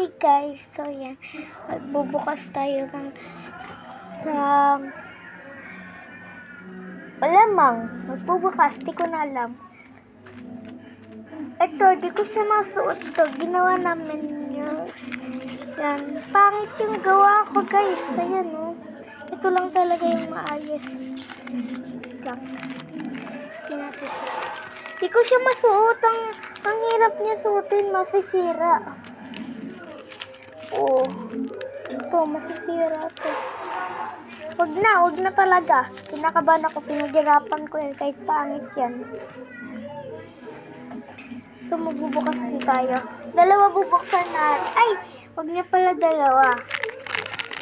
Hi guys, so yan, magbubukas tayo ng malamang, magbubukas, di ko na alam. Ito, di ko siya masuot to, ginawa namin yun. Yan, pangit yung gawa ko guys, ayan oh. Ito lang talaga yung maayos. Lang. Di ko siya masuot, ang hirap niya suotin, masisira. Oh, ito, masisira to. Wag na talaga. Kinakabahan ako, pinaghirapan ko yan, kahit pangit yan. So, magbubukas din tayo. Dalawa bubuksan natin. Ay, wag niya pala dalawa.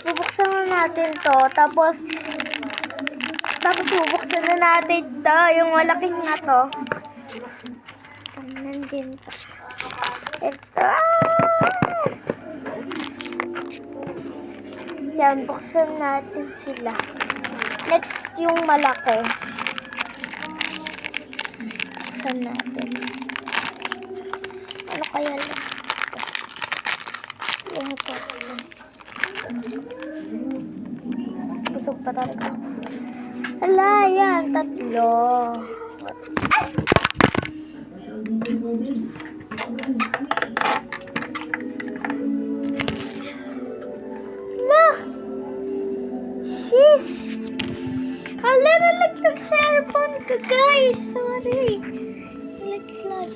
Bubuksan na natin to, tapos bubuksan na natin to, yung malaking na to. Nandun pa. Ito. Yan, buksan natin sila. Next, yung malaki. Buksan natin. Ano kaya lang? Yung ito. Busog pa talaga. Hala, yan. 3. Ay! Sheesh! Hala, nalaglag sa airphone ko, guys! Sorry! Nalaglag.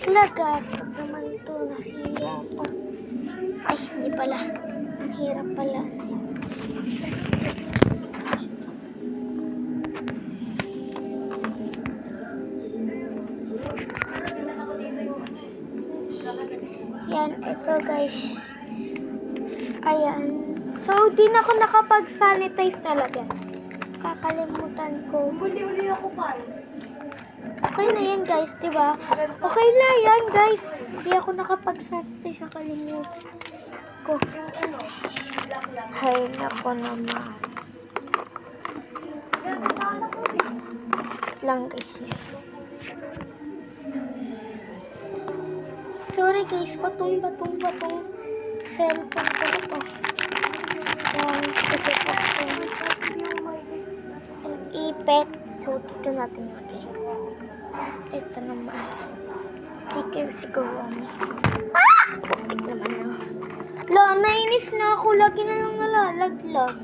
Hala, guys. Pag naman ito, nasira pa. Ay, hindi pala. Hirap pala. Yan, ito guys. Ayan. So, di na ako nakapag-sanitize talaga. Kakalimutan ko. Huli-huli ako, Pals. Okay na yan guys, diba? Okay na yan guys. Hindi ako nakapag-sanitize, nakalimutan ko. Yung ano, lang. Hay, nako naman. Lang guys yan. Sorry guys, batong cellphone ko na to. Yan, sige po. Ang ipet. So, dito natin lagay. Ito naman. Sticker siguro. Ah! Putik naman na. La, nainis na ako. Lagi na lang nalalaglag.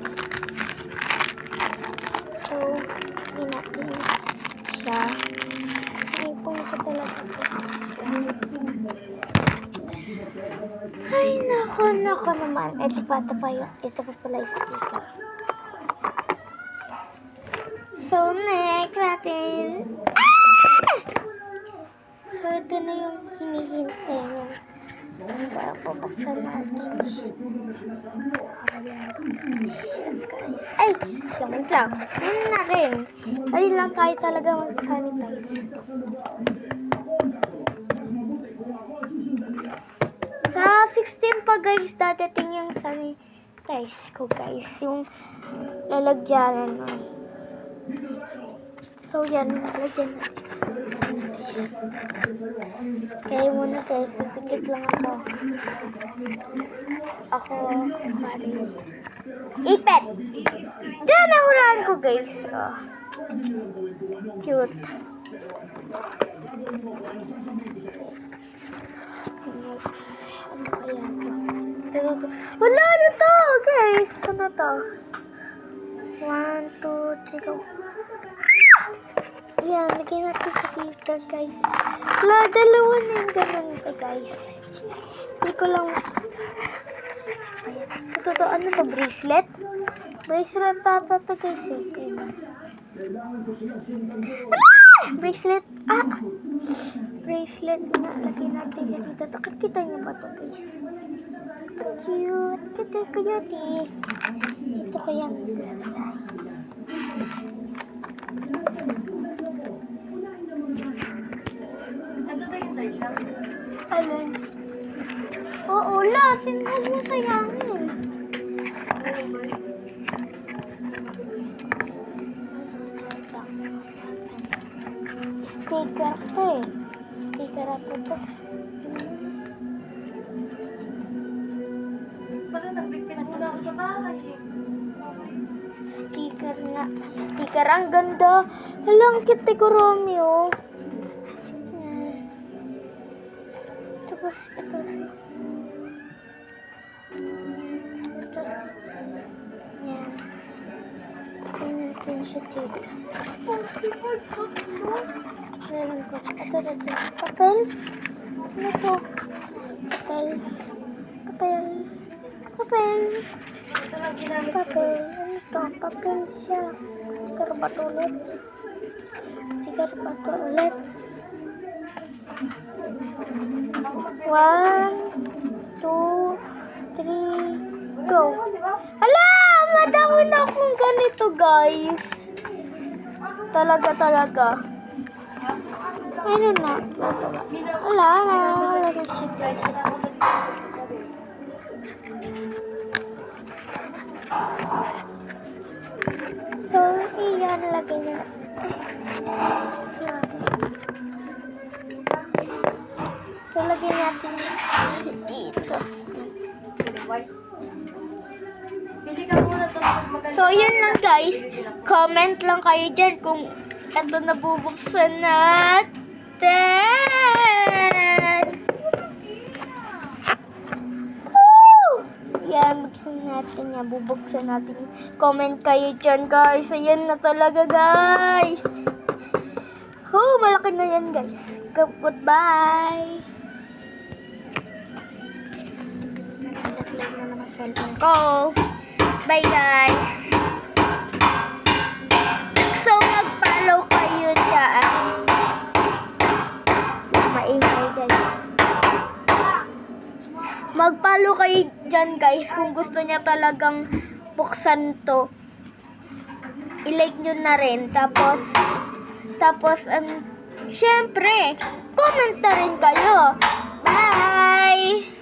So, hindi natin siya. Ipon ko talaga. Ay, nako naman. Ito pa yun. Ito pa pala yung sticker. So, next natin. Ah! So, ito na yung hinihintay niya. So, pabuksan natin. Ayan, guys. Ay! Gamit lang. Ano na rin. Ayun lang tayo talaga mag-sanitize. Sa 16 pa guys, dadating yung sanitize ko guys. Yung lalagyanan nun. So yan, lalagyan natin. Kaya muna guys, pipikit lang ako. Kari. Ipet! Diyan, nahulaan ko guys. Oh. Cute. Next. Ano kaya ito? Wala na to, guys. Ano to? 1, 2, 3, go. Yan, lagyan natin sa dito, guys. Wala, dalawa na yung ganun ko, guys. Hindi ko lang... Ayan. Ito, ano to? Bracelet? Bracelet tata to, guys. Bracelet. Bracelet na. Lagyan natin yan dito. Nakikita niyo ba to, guys? Ang cute. Cute. Ito ko yan. Alin? Oo, lasin. Huwag mo sayangin. sticker to eh. Sticker ako to. Pala, nagpipin muna ako sa bahay eh. Sticker nga. Sticker. Ang ganda. Alang cute ko, Romeo. Yan. Tapos, ito si... Ito si... Yan. Ito natin siya dito. Meron ko. Ito. Papel? Ano to? Papel. Ito lang ginamit ko. Papel. Ano to? Papel siya. Sticker ba to ulit? Sticker ba to ulit? 1, 2, 3, go! Hala! Madami na akong ganito, guys. Talaga. Ano na? Wala na siya, guys. So, iyan, lagay na. Sorry. So, lagay natin siya dito. Pili ka muna to maganda. So, yun lang, guys. Comment lang kayo dyan kung ito nabubuksan natin. Woo! Yan, buksan natin yan. Bubuksan natin. Comment kayo dyan, guys. Ayan na talaga, guys. Malaki na yan, guys. Goodbye. Nag-live na naman cellphone ko. Bye, guys. So, mag-follow kayo dyan. Maingay, guys. Mag-follow kayo dyan, guys. Kung gusto niya talagang buksan to, i-like nyo na rin. Tapos, syempre, comment na rin kayo. Bye!